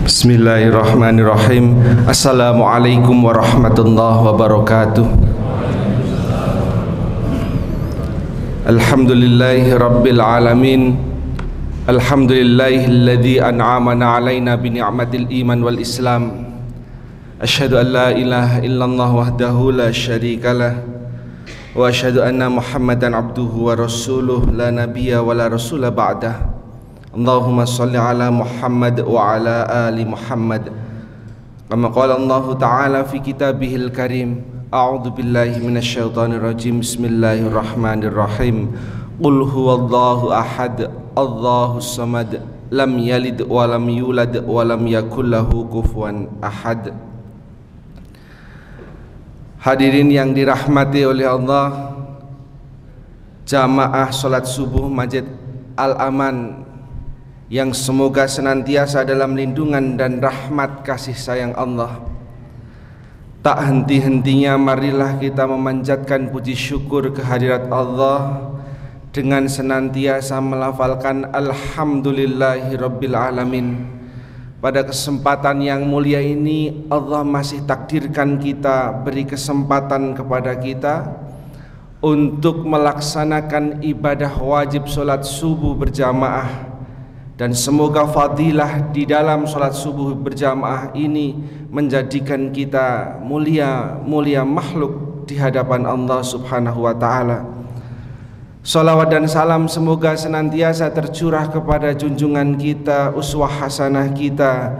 Bismillahirrahmanirrahim. Assalamualaikum warahmatullahi wabarakatuh. Alhamdulillahi rabbil alamin. Alhamdulillahilladzi an'amana alaina bi ni'matil iman wal islam. Asyhadu an la ilaha illallah wahdahu la syarikalah wa asyhadu anna Muhammadan abduhu wa rasuluh la nabiyya wa la rasula ba'dah. Allahumma salli ala Muhammad wa ala ali Muhammad kama qala Allah ta'ala fi kitabihil karim. A'udzu billahi minasyaitonir rajim. Bismillahirrahmanirrahim. Qul huwallahu ahad, Allahus samad, lam yalid wa lam yulad wa lam yakul lahu kufuwan ahad. Hadirin yang dirahmati oleh Allah, jamaah salat subuh Masjid Al-Aman yang semoga senantiasa dalam lindungan dan rahmat kasih sayang Allah. Tak henti-hentinya marilah kita memanjatkan puji syukur kehadirat Allah dengan senantiasa melafalkan Alhamdulillahirabbil alamin. Pada kesempatan yang mulia ini Allah masih takdirkan kita, beri kesempatan kepada kita untuk melaksanakan ibadah wajib salat subuh berjamaah. Dan semoga fadilah di dalam salat subuh berjamaah ini menjadikan kita mulia makhluk di hadapan Allah Subhanahu wa ta'ala. Salawat dan salam semoga senantiasa tercurah kepada junjungan kita, uswah hasanah kita,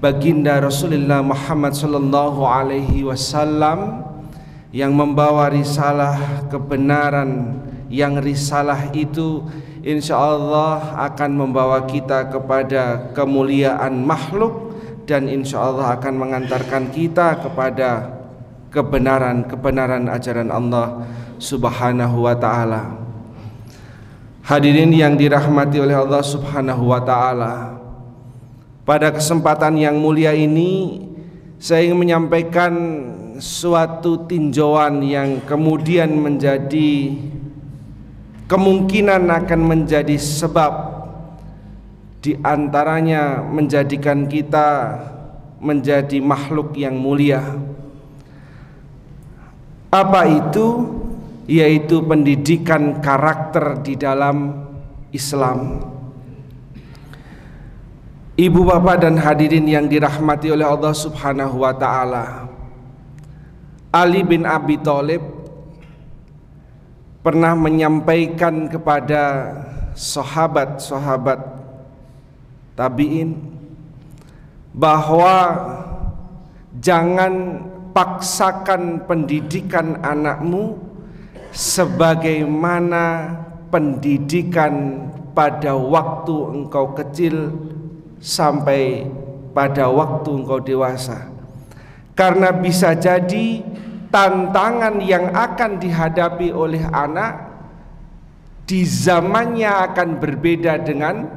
baginda Rasulullah Muhammad sallallahu alaihi wasallam, yang membawa risalah kebenaran, yang risalah itu insyaallah akan membawa kita kepada kemuliaan makhluk dan insyaallah akan mengantarkan kita kepada kebenaran ajaran Allah Subhanahu wa ta'ala. Hadirin yang dirahmati oleh Allah Subhanahu wa ta'ala, pada kesempatan yang mulia ini saya ingin menyampaikan suatu tinjauan yang kemudian menjadi kemungkinan akan menjadi sebab di antaranya menjadikan kita menjadi makhluk yang mulia. Apa itu? Yaitu pendidikan karakter di dalam Islam. Ibu bapak dan hadirin yang dirahmati oleh Allah Subhanahu wa ta'ala, Ali bin Abi Thalib pernah menyampaikan kepada sahabat-sahabat tabi'in bahwa jangan paksakan pendidikan anakmu sebagaimana pendidikan pada waktu engkau kecil sampai pada waktu engkau dewasa, karena bisa jadi tantangan yang akan dihadapi oleh anak di zamannya akan berbeda dengan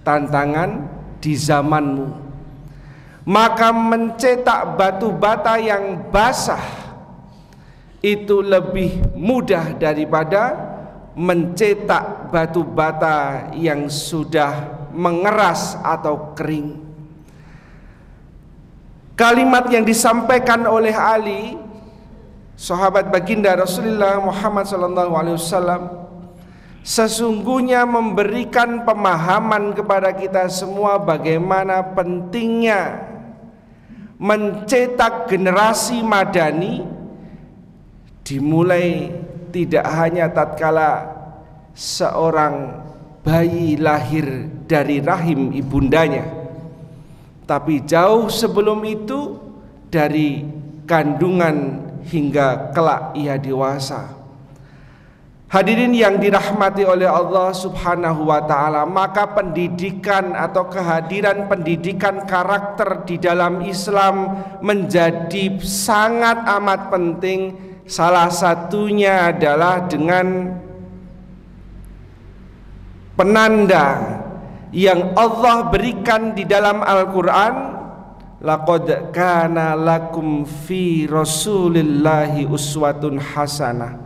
tantangan di zamanmu. Maka mencetak batu bata yang basah itu lebih mudah daripada mencetak batu bata yang sudah mengeras atau kering. Kalimat yang disampaikan oleh Ali, sahabat baginda Rasulullah Muhammad SAW, sesungguhnya memberikan pemahaman kepada kita semua bagaimana pentingnya mencetak generasi madani, dimulai tidak hanya tatkala seorang bayi lahir dari rahim ibundanya, tapi jauh sebelum itu, dari kandungan hingga kelak ia dewasa. Hadirin yang dirahmati oleh Allah Subhanahu wa ta'ala, maka pendidikan atau kehadiran pendidikan karakter di dalam Islam menjadi sangat amat penting. Salah satunya adalah dengan penanda yang Allah berikan di dalam Al-Quran, laqad kana lakum fi rasulillahi uswatun hasanah.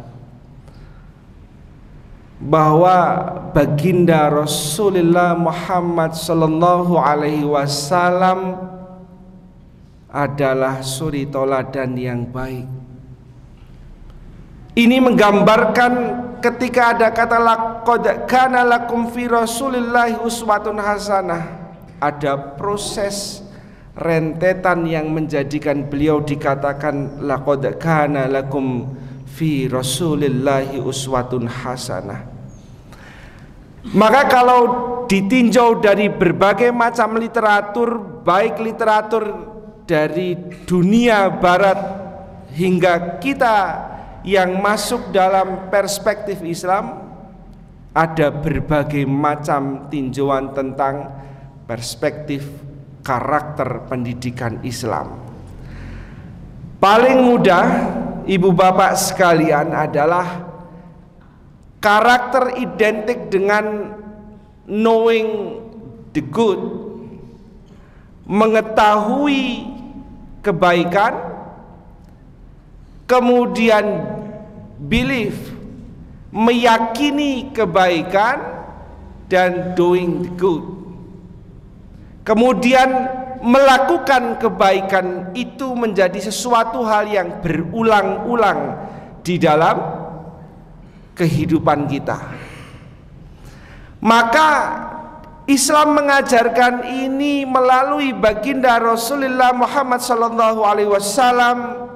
bahwa baginda Rasulullah Muhammad sallallahu alaihi wasallam adalah suri toladan yang baik. Ini menggambarkan ketika ada kata laqad kana lakum fi Rasulillahi uswatun hasanah, ada proses rentetan yang menjadikan beliau dikatakan laqad kana lakum fi Rasulillahi uswatun hasanah. Maka kalau ditinjau dari berbagai macam literatur, baik literatur dari dunia barat hingga kita yang masuk dalam perspektif Islam, ada berbagai macam tinjauan tentang perspektif karakter pendidikan Islam. Paling mudah, ibu bapak sekalian, adalah karakter identik dengan knowing the good, mengetahui kebaikan, kemudian believe, meyakini kebaikan, dan doing the good. Kemudian melakukan kebaikan itu menjadi sesuatu hal yang berulang-ulang di dalam kehidupan kita. Maka Islam mengajarkan ini melalui baginda Rasulullah Muhammad sallallahu alaihi wasallam,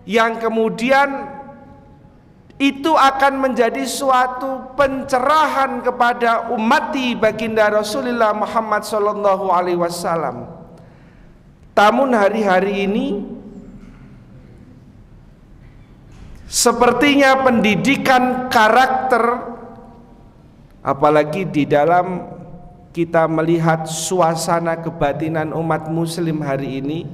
yang kemudian itu akan menjadi suatu pencerahan kepada umati baginda Rasulullah Muhammad sallallahu alaihi wasallam. Namun hari-hari ini sepertinya pendidikan karakter, apalagi di dalam kita melihat suasana kebatinan umat muslim hari ini,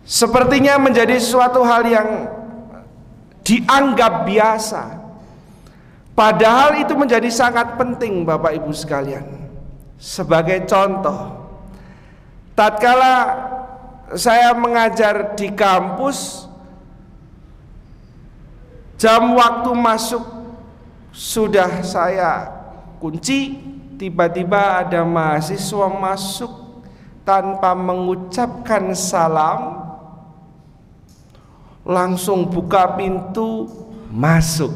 sepertinya menjadi suatu hal yang dianggap biasa. Padahal itu menjadi sangat penting, Bapak Ibu sekalian. Sebagai contoh, tatkala saya mengajar di kampus, jam waktu masuk sudah saya kunci, tiba-tiba ada mahasiswa masuk tanpa mengucapkan salam, langsung buka pintu masuk,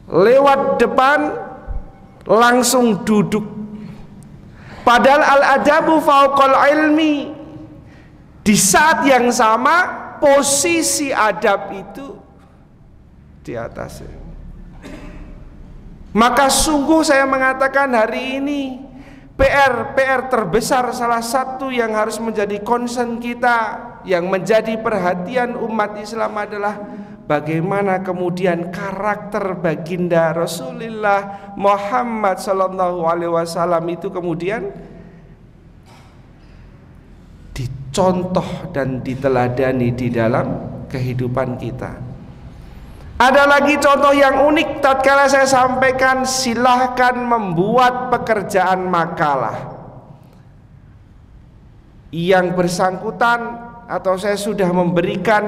lewat depan langsung duduk. Padahal al-adabu fauqal ilmi, di saat yang sama posisi adab itu di atasnya. Maka sungguh saya mengatakan hari ini PR terbesar, salah satu yang harus menjadi concern kita, yang menjadi perhatian umat Islam adalah bagaimana kemudian karakter baginda Rasulullah Muhammad sallallahu alaihi wasallam itu kemudian dicontoh dan diteladani di dalam kehidupan kita. Ada lagi contoh yang unik tatkala saya sampaikan silahkan membuat pekerjaan makalah. Yang bersangkutan atau saya sudah memberikan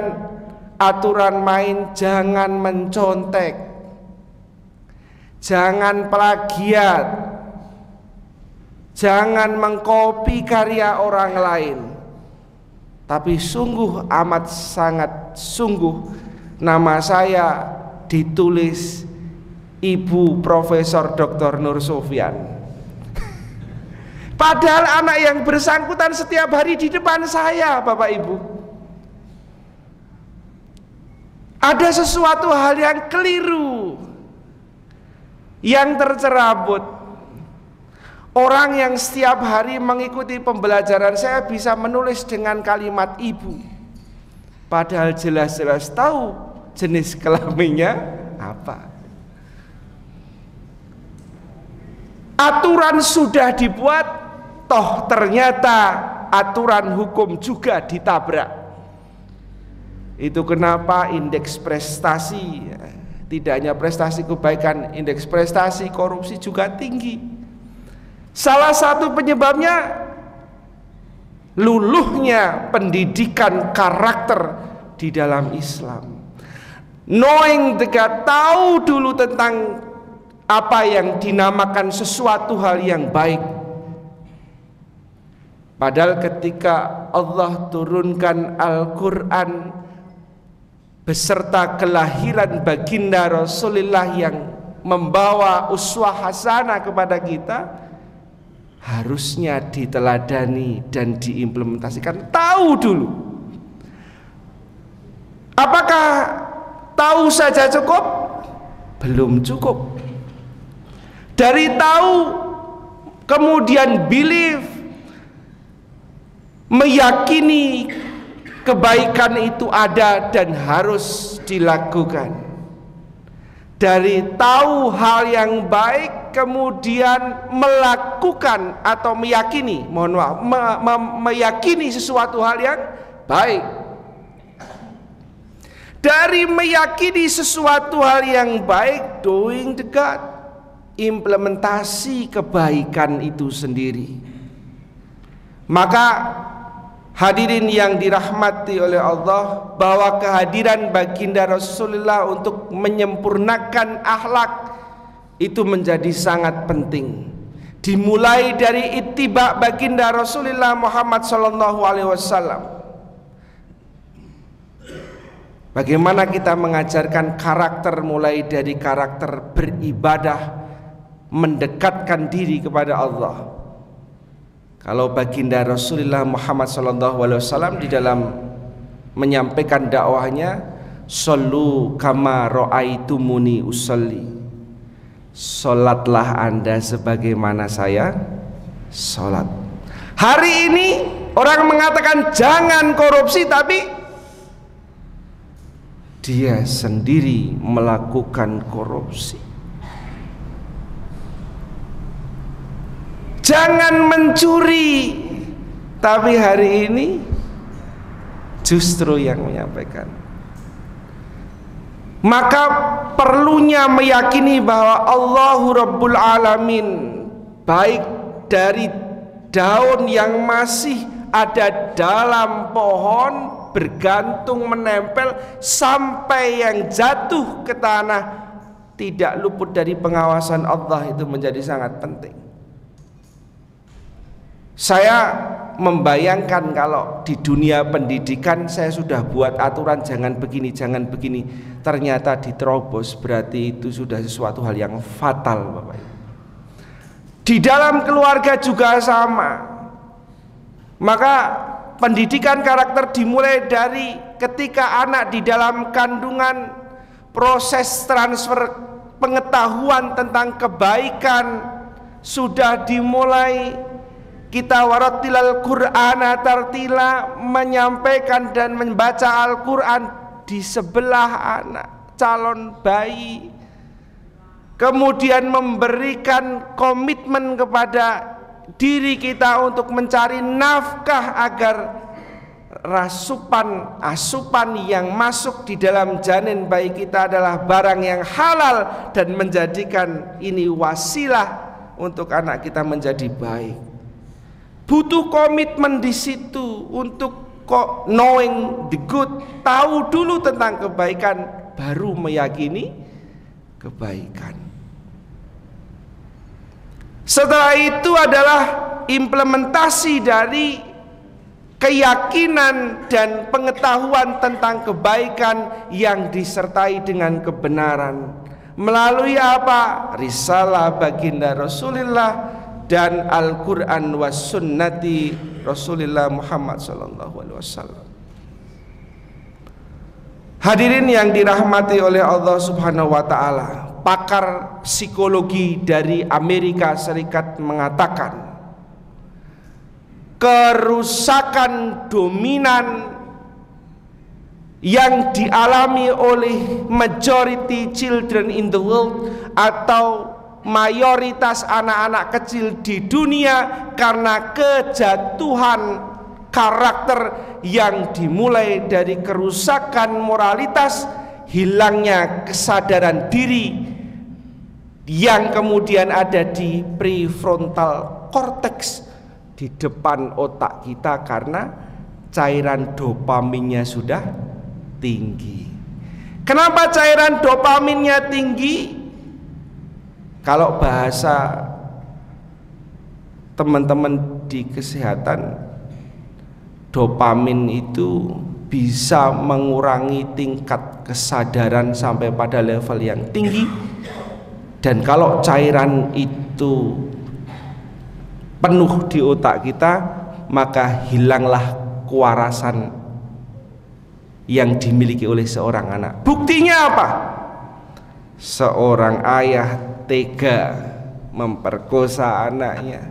aturan main, jangan mencontek, jangan plagiat, jangan mengkopi karya orang lain. Tapi sungguh amat sangat sungguh nama saya ditulis Ibu Profesor Dr. Nur Sofyan. Padahal anak yang bersangkutan setiap hari di depan saya, Bapak Ibu. Ada sesuatu hal yang keliru, yang tercerabut. Orang yang setiap hari mengikuti pembelajaran saya bisa menulis dengan kalimat ibu, padahal jelas-jelas tahu jenis kelaminnya apa. Aturan sudah dibuat, toh ternyata aturan hukum juga ditabrak. Itu kenapa indeks prestasi, tidak hanya prestasi kebaikan, indeks prestasi korupsi juga tinggi. Salah satu penyebabnya luluhnya pendidikan karakter di dalam Islam. knowing dekat, tahu dulu tentang apa yang dinamakan sesuatu hal yang baik. Padahal ketika Allah turunkan Al-Quran beserta kelahiran baginda Rasulullah yang membawa uswah hasanah kepada kita, harusnya diteladani dan diimplementasikan. Tahu dulu. Apakah tahu saja cukup? Belum cukup. Dari tahu kemudian believe, meyakini kebaikan itu ada dan harus dilakukan. Dari tahu hal yang baik kemudian melakukan atau meyakini, meyakini sesuatu hal yang baik. Dari meyakini sesuatu hal yang baik, doing the good, implementasi kebaikan itu sendiri. Maka hadirin yang dirahmati oleh Allah, bahwa kehadiran baginda Rasulullah untuk menyempurnakan akhlak itu menjadi sangat penting. Dimulai dari ittiba baginda Rasulullah Muhammad SAW. Bagaimana kita mengajarkan karakter, mulai dari karakter beribadah, mendekatkan diri kepada Allah. Kalau baginda Rasulullah Muhammad SAW di dalam menyampaikan dakwahnya, "Shollu kama ra'aitumuni usolli." Salatlah Anda sebagaimana saya salat. Hari ini orang mengatakan jangan korupsi, tapi dia sendiri melakukan korupsi. Jangan mencuri, tapi hari ini justru yang menyampaikan. Maka perlunya meyakini bahwa Allahu Rabbul Alamin, baik dari daun yang masih ada dalam pohon, bergantung menempel, sampai yang jatuh ke tanah, tidak luput dari pengawasan Allah. Itu menjadi sangat penting. Saya membayangkan kalau di dunia pendidikan saya sudah buat aturan jangan begini, jangan begini, ternyata diterobos, berarti itu sudah sesuatu hal yang fatal, Bapak Ibu. Di dalam keluarga juga sama. Maka pendidikan karakter dimulai dari ketika anak di dalam kandungan, proses transfer pengetahuan tentang kebaikan sudah dimulai. Kita warattilal Qur'ana tartila, menyampaikan dan membaca Al-Quran di sebelah anak calon bayi. Kemudian memberikan komitmen kepada diri kita untuk mencari nafkah agar asupan yang masuk di dalam janin bayi kita adalah barang yang halal, dan menjadikan ini wasilah untuk anak kita menjadi baik. Butuh komitmen di situ untuk knowing the good, tahu dulu tentang kebaikan, baru meyakini kebaikan. Setelah itu adalah implementasi dari keyakinan dan pengetahuan tentang kebaikan yang disertai dengan kebenaran. Melalui apa? Risalah baginda Rasulullah dan Al-Quran was sunnati Rasulullah Muhammad SAW. Hadirin yang dirahmati oleh Allah Subhanahu wa ta'ala, pakar psikologi dari Amerika Serikat mengatakan kerusakan dominan yang dialami oleh majority children in the world atau mayoritas anak-anak kecil di dunia karena kejatuhan karakter yang dimulai dari kerusakan moralitas, hilangnya kesadaran diri yang kemudian ada di prefrontal cortex di depan otak kita karena cairan dopaminnya sudah tinggi. Kenapa cairan dopaminnya tinggi? Kalau bahasa teman-teman di kesehatan, dopamin itu bisa mengurangi tingkat kesadaran sampai pada level yang tinggi. Dan kalau cairan itu penuh di otak kita, maka hilanglah kewarasan yang dimiliki oleh seorang anak. Buktinya apa? Seorang ayah tega memperkosa anaknya.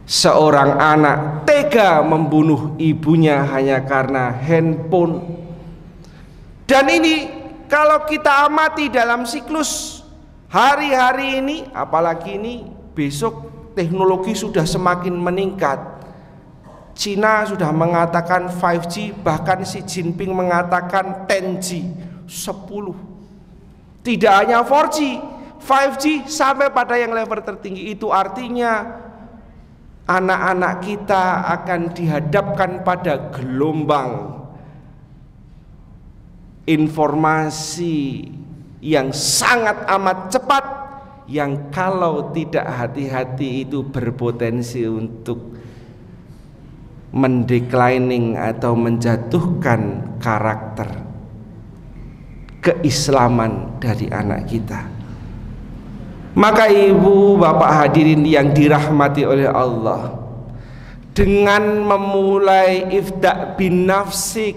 Seorang anak tega membunuh ibunya hanya karena handphone. Dan ini kalau kita amati dalam siklus hari-hari ini, apalagi ini besok teknologi sudah semakin meningkat. Cina sudah mengatakan 5G, bahkan Xi Jinping mengatakan 10G, 10. Tidak hanya 4G, 5G sampai pada yang level tertinggi. Itu artinya anak-anak kita akan dihadapkan pada gelombang informasi yang sangat amat cepat, yang kalau tidak hati-hati itu berpotensi untuk mendeclining atau menjatuhkan karakter keislaman dari anak kita. Maka ibu bapak hadirin yang dirahmati oleh Allah, dengan memulai ifda' bin nafsik,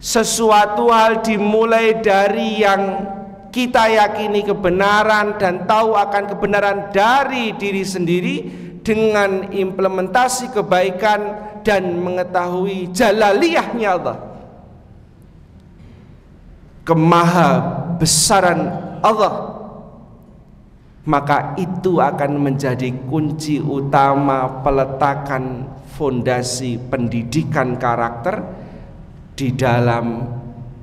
sesuatu hal dimulai dari yang kita yakini kebenaran dan tahu akan kebenaran dari diri sendiri, dengan implementasi kebaikan dan mengetahui jalaliyahnya Allah, kemaha besaran Allah, maka itu akan menjadi kunci utama peletakan fondasi pendidikan karakter di dalam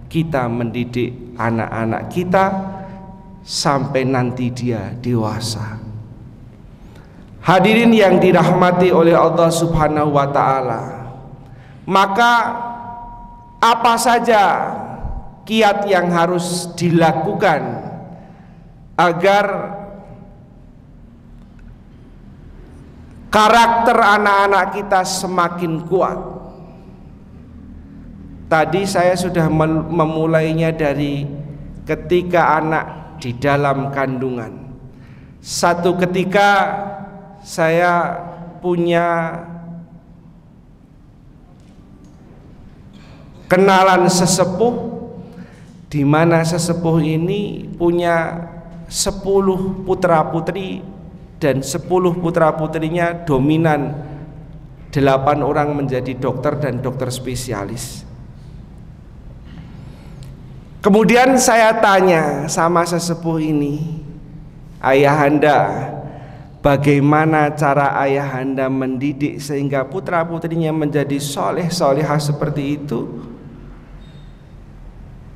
kita mendidik anak-anak kita sampai nanti dia dewasa. Hadirin yang dirahmati oleh Allah Subhanahu wa ta'ala, maka apa saja kiat yang harus dilakukan agar karakter anak-anak kita semakin kuat? Tadi saya sudah memulainya dari ketika anak di dalam kandungan. Satu ketika saya punya kenalan sesepuh, di mana sesepuh ini punya 10 putra putri, dan 10 putra putrinya dominan 8 orang menjadi dokter dan dokter spesialis. Kemudian saya tanya sama sesepuh ini, ayahanda, bagaimana cara ayahanda mendidik sehingga putra putrinya menjadi soleh solehah seperti itu?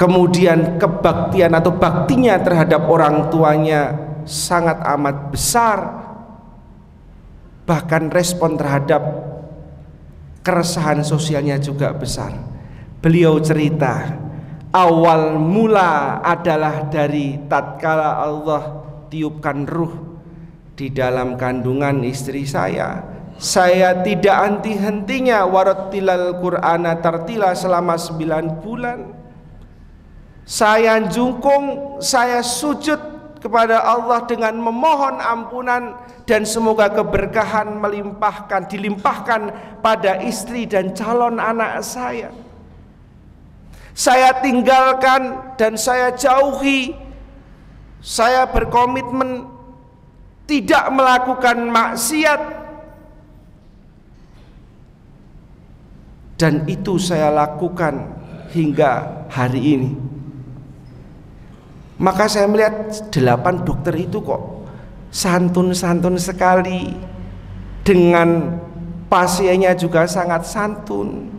Kemudian kebaktian atau baktinya terhadap orang tuanya sangat amat besar, bahkan respon terhadap keresahan sosialnya juga besar. Beliau cerita, awal mula adalah dari tatkala Allah tiupkan ruh di dalam kandungan istri saya tidak henti-hentinya warattilal Qur'ana tartila selama 9 bulan. Saya jungkung, saya sujud kepada Allah dengan memohon ampunan, dan semoga keberkahan dilimpahkan pada istri dan calon anak saya. Saya tinggalkan dan saya jauhi. Saya berkomitmen tidak melakukan maksiat, dan itu saya lakukan hingga hari ini. Maka saya melihat 8 dokter itu kok santun-santun sekali, dengan pasiennya juga sangat santun.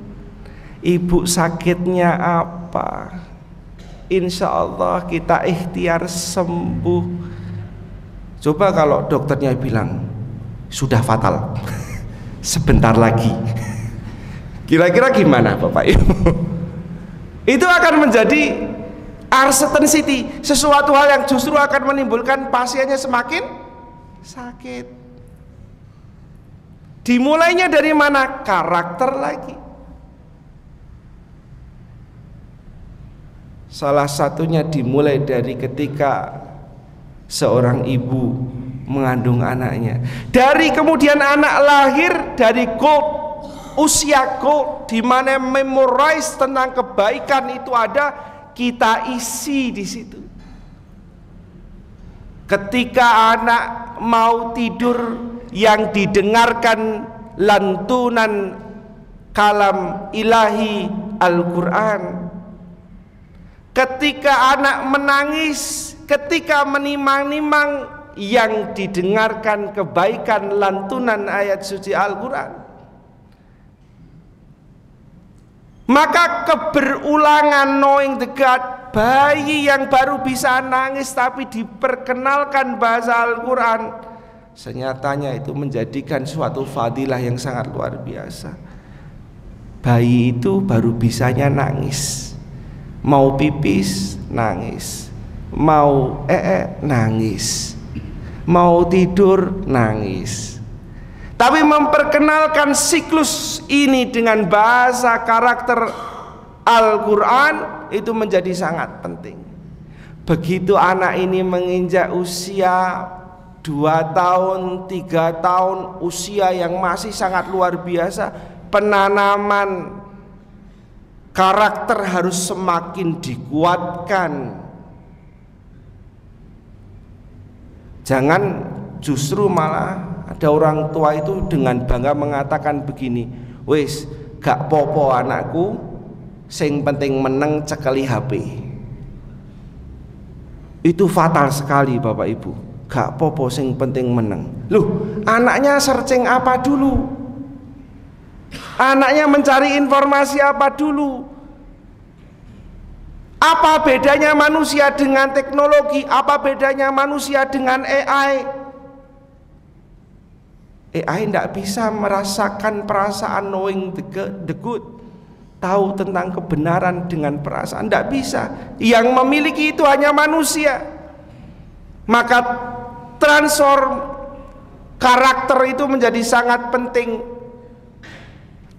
Ibu sakitnya apa? Insya Allah kita ikhtiar sembuh. Coba kalau dokternya bilang sudah fatal, sebentar lagi, kira-kira gimana Bapak Ibu? Itu akan menjadi Uncertainty, sesuatu hal yang justru akan menimbulkan pasiennya semakin sakit. Dimulainya dari mana? Karakter lagi. Salah satunya dimulai dari ketika seorang ibu mengandung anaknya. Dari kemudian anak lahir dari usia gold, di mana memorize tentang kebaikan itu ada, kita isi di situ. Ketika anak mau tidur, yang didengarkan lantunan kalam ilahi Al-Quran. Ketika anak menangis, ketika menimang-nimang, yang didengarkan kebaikan lantunan ayat suci Al-Quran. Maka keberulangan knowing the God, bayi yang baru bisa nangis tapi diperkenalkan bahasa Al-Quran, senyatanya itu menjadikan suatu fadilah yang sangat luar biasa. Bayi itu baru bisanya nangis, mau pipis nangis, mau nangis, mau tidur nangis. Tapi memperkenalkan siklus ini dengan bahasa karakter Al-Quran itu menjadi sangat penting. Begitu anak ini menginjak usia 2 tahun, 3 tahun, usia yang masih sangat luar biasa, penanaman karakter harus semakin dikuatkan. Jangan justru malah ada orang tua itu dengan bangga mengatakan begini, wis gak popo anakku, sing penting meneng cekeli HP. Itu fatal sekali Bapak Ibu. Gak popo sing penting meneng. Loh, anaknya searching apa dulu? Anaknya mencari informasi apa dulu? Apa bedanya manusia dengan teknologi? Apa bedanya manusia dengan AI? AI tidak bisa merasakan perasaan knowing the good, tahu tentang kebenaran dengan perasaan, tidak bisa. Yang memiliki itu hanya manusia. Maka transform karakter itu menjadi sangat penting.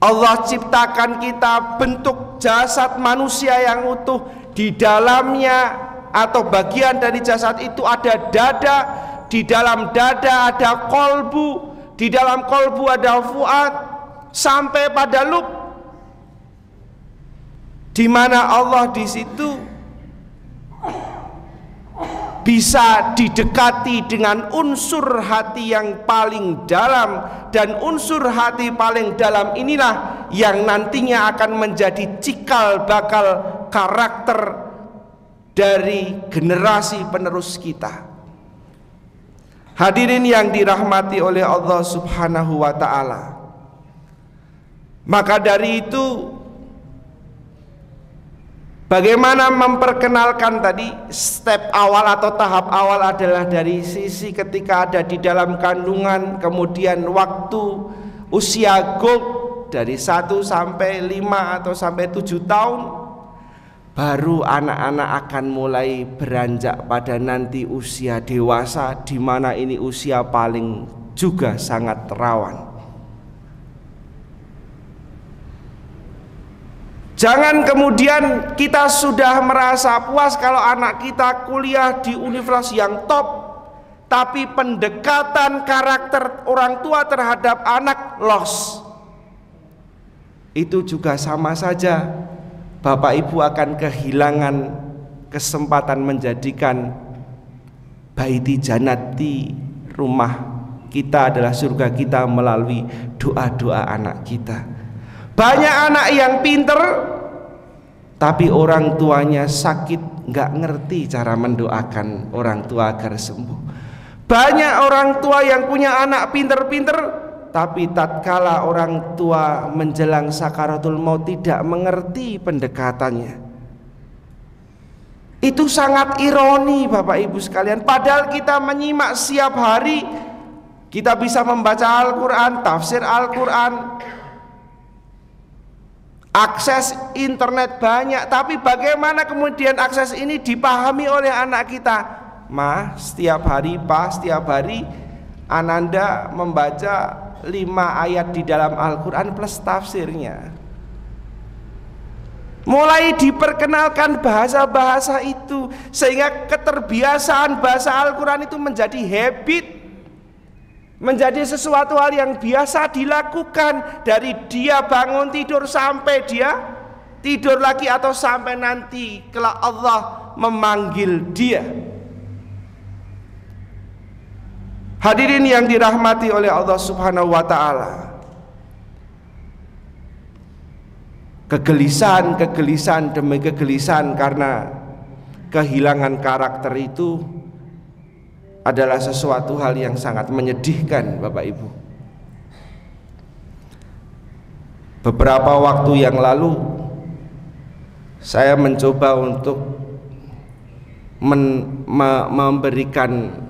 Allah ciptakan kita bentuk jasad manusia yang utuh. Di dalamnya atau bagian dari jasad itu ada dada, di dalam dada ada kolbu, di dalam kolbu ada fuad, sampai pada lub, di mana Allah di situ bisa didekati dengan unsur hati yang paling dalam, dan unsur hati paling dalam inilah yang nantinya akan menjadi cikal bakal karakter dari generasi penerus kita. Hadirin yang dirahmati oleh Allah Subhanahu wa ta'ala, maka dari itu bagaimana memperkenalkan tadi, step awal atau tahap awal adalah dari sisi ketika ada di dalam kandungan, kemudian waktu usia gold dari 1 sampai 5 atau sampai 7 tahun, baru anak-anak akan mulai beranjak pada nanti usia dewasa, di mana ini usia paling juga sangat rawan. Jangan kemudian kita sudah merasa puas kalau anak kita kuliah di universitas yang top, tapi pendekatan karakter orang tua terhadap anak loss. Itu juga sama saja, Bapak Ibu akan kehilangan kesempatan menjadikan baiti janati, rumah kita adalah surga kita, melalui doa-doa anak kita. Banyak anak yang pinter tapi orang tuanya sakit, nggak ngerti cara mendoakan orang tua agar sembuh. Banyak orang tua yang punya anak pinter-pinter, tapi tatkala orang tua menjelang sakaratul maut tidak mengerti pendekatannya. Itu sangat ironi Bapak Ibu sekalian. Padahal kita menyimak setiap hari, kita bisa membaca Al-Quran, tafsir Al-Quran, Akses internet banyak, tapi bagaimana kemudian akses ini dipahami oleh anak kita? Ma, setiap hari, Pak, setiap hari Ananda membaca 5 ayat di dalam Al-Quran plus tafsirnya. Mulai diperkenalkan bahasa-bahasa itu, sehingga keterbiasaan bahasa Al-Quran itu menjadi habit, menjadi sesuatu hal yang biasa dilakukan. Dari dia bangun tidur sampai dia tidur lagi, atau sampai nanti kelak Allah memanggil dia. Hadirin yang dirahmati oleh Allah Subhanahu wa ta'ala, kegelisahan demi kegelisahan karena kehilangan karakter itu adalah sesuatu hal yang sangat menyedihkan, Bapak Ibu. Beberapa waktu yang lalu saya mencoba untuk memberikan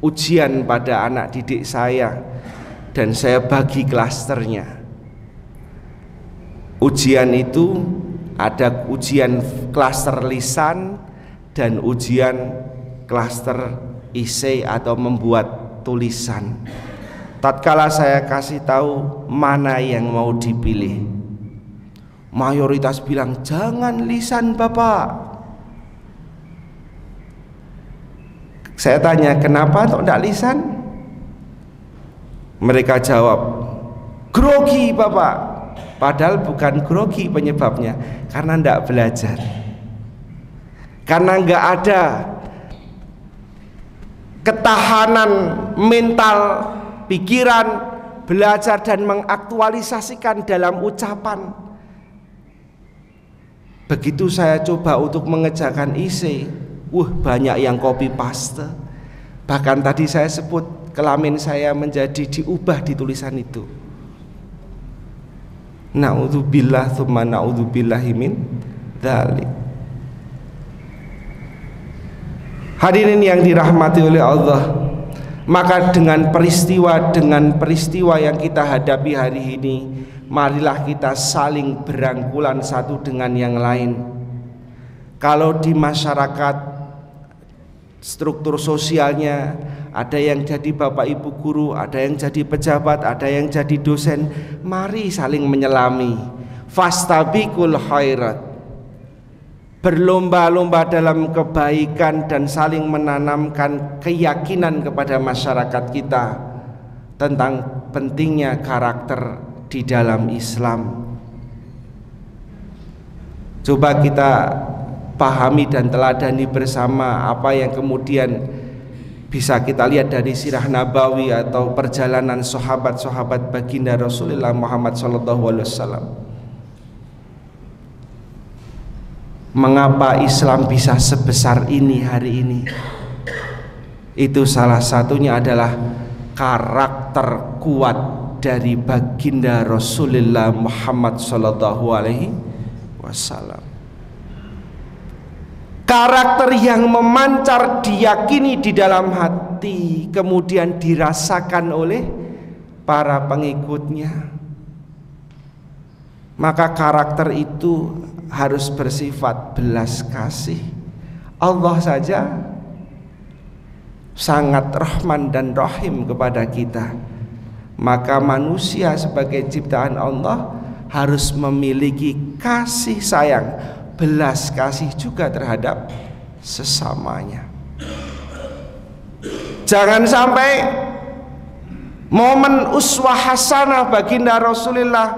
ujian pada anak didik saya, dan saya bagi klasternya. Ujian itu ada ujian klaster lisan dan ujian klaster isi atau membuat tulisan. Tatkala saya kasih tahu mana yang mau dipilih, mayoritas bilang jangan lisan, Bapak. Saya tanya, kenapa kok tidak lisan? Mereka jawab, grogi, Bapak. Padahal bukan grogi penyebabnya, karena tidak belajar, karena nggak ada ketahanan mental, pikiran, belajar dan mengaktualisasikan dalam ucapan. Begitu saya coba untuk mengerjakan isi, banyak yang copy paste. Bahkan tadi saya sebut kelamin saya menjadi diubah di tulisan itu. Na'udzubillah tsumma na'udzubillahi min dzalik. Hadirin yang dirahmati oleh Allah, maka dengan peristiwa yang kita hadapi hari ini, marilah kita saling berangkulan satu dengan yang lain. Kalau di masyarakat struktur sosialnya ada yang jadi bapak ibu guru, ada yang jadi pejabat, ada yang jadi dosen, mari saling menyelami. Fastabiqul khairat, berlomba-lomba dalam kebaikan dan saling menanamkan keyakinan kepada masyarakat kita tentang pentingnya karakter di dalam Islam. Coba kita pahami dan teladani bersama apa yang kemudian bisa kita lihat dari sirah nabawi atau perjalanan sahabat-sahabat baginda Rasulullah Muhammad SAW. Mengapa Islam bisa sebesar ini hari ini? Itu salah satunya adalah karakter kuat dari baginda Rasulullah Muhammad SAW. Karakter yang memancar diyakini di dalam hati, kemudian dirasakan oleh para pengikutnya. Maka karakter itu harus bersifat belas kasih. Allah saja sangat rahman dan rahim kepada kita. Maka manusia sebagai ciptaan Allah harus memiliki kasih sayang, belas kasih juga terhadap sesamanya. Jangan sampai momen uswah hasanah baginda Rasulullah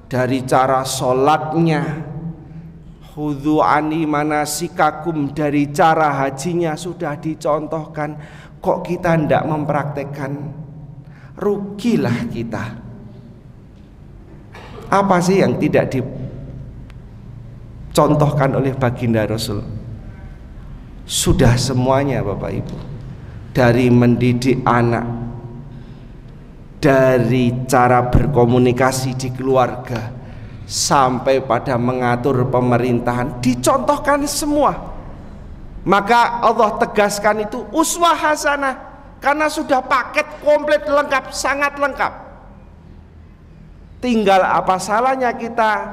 dari cara sholatnya, khudhu ani manasikakum, dari cara hajinya sudah dicontohkan, kok kita tidak mempraktekkan, rugilah kita. Apa sih yang tidak dicontohkan oleh baginda Rasul? Sudah semuanya, Bapak Ibu. Dari mendidik anak, dari cara berkomunikasi di keluarga, sampai pada mengatur pemerintahan, dicontohkan semua. Maka Allah tegaskan itu uswah hasanah, karena sudah paket komplit lengkap, sangat lengkap. Tinggal apa salahnya kita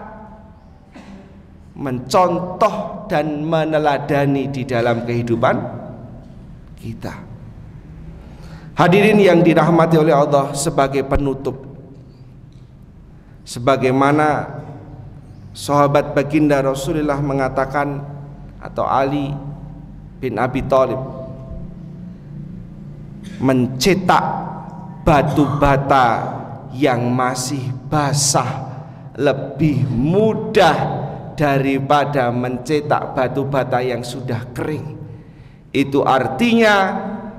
mencontoh dan meneladani di dalam kehidupan kita. Hadirin yang dirahmati oleh Allah, sebagai penutup, sebagaimana sahabat baginda Rasulullah mengatakan, atau Ali bin Abi Thalib, mencetak batu bata yang masih basah lebih mudah daripada mencetak batu bata yang sudah kering. Itu artinya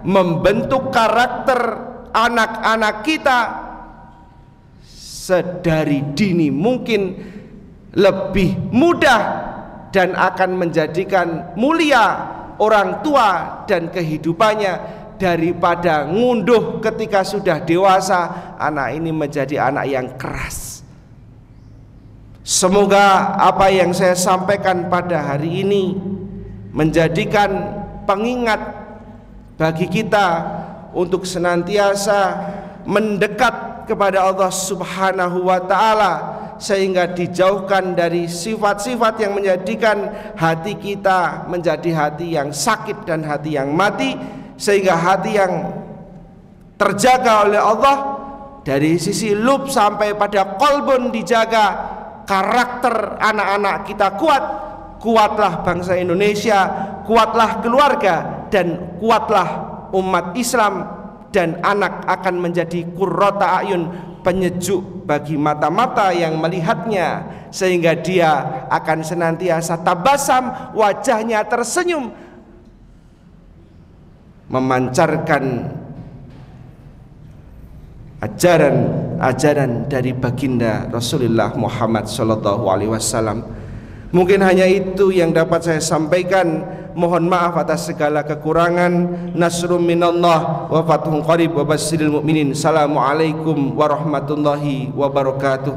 membentuk karakter anak-anak kita sedari dini mungkin lebih mudah dan akan menjadikan mulia orang tua dan kehidupannya daripada ngunduh ketika sudah dewasa anak ini menjadi anak yang keras. Semoga apa yang saya sampaikan pada hari ini menjadikan pengingat bagi kita untuk senantiasa mendekat kepada Allah Subhanahu wa ta'ala, sehingga dijauhkan dari sifat-sifat yang menjadikan hati kita menjadi hati yang sakit dan hati yang mati, sehingga hati yang terjaga oleh Allah dari sisi lub sampai pada qalbun dijaga, karakter anak-anak kita kuat. Kuatlah bangsa Indonesia, kuatlah keluarga, dan kuatlah umat Islam, dan anak akan menjadi qurrata ayun, penyejuk bagi mata-mata yang melihatnya, sehingga dia akan senantiasa tabasam, wajahnya tersenyum, memancarkan ajaran dari baginda Rasulullah Muhammad SAW. Mungkin hanya itu yang dapat saya sampaikan. Mohon maaf atas segala kekurangan. Nasrum minallah wa fathun qarib wa basyiril mu'minin. Assalamualaikum warahmatullahi wabarakatuh.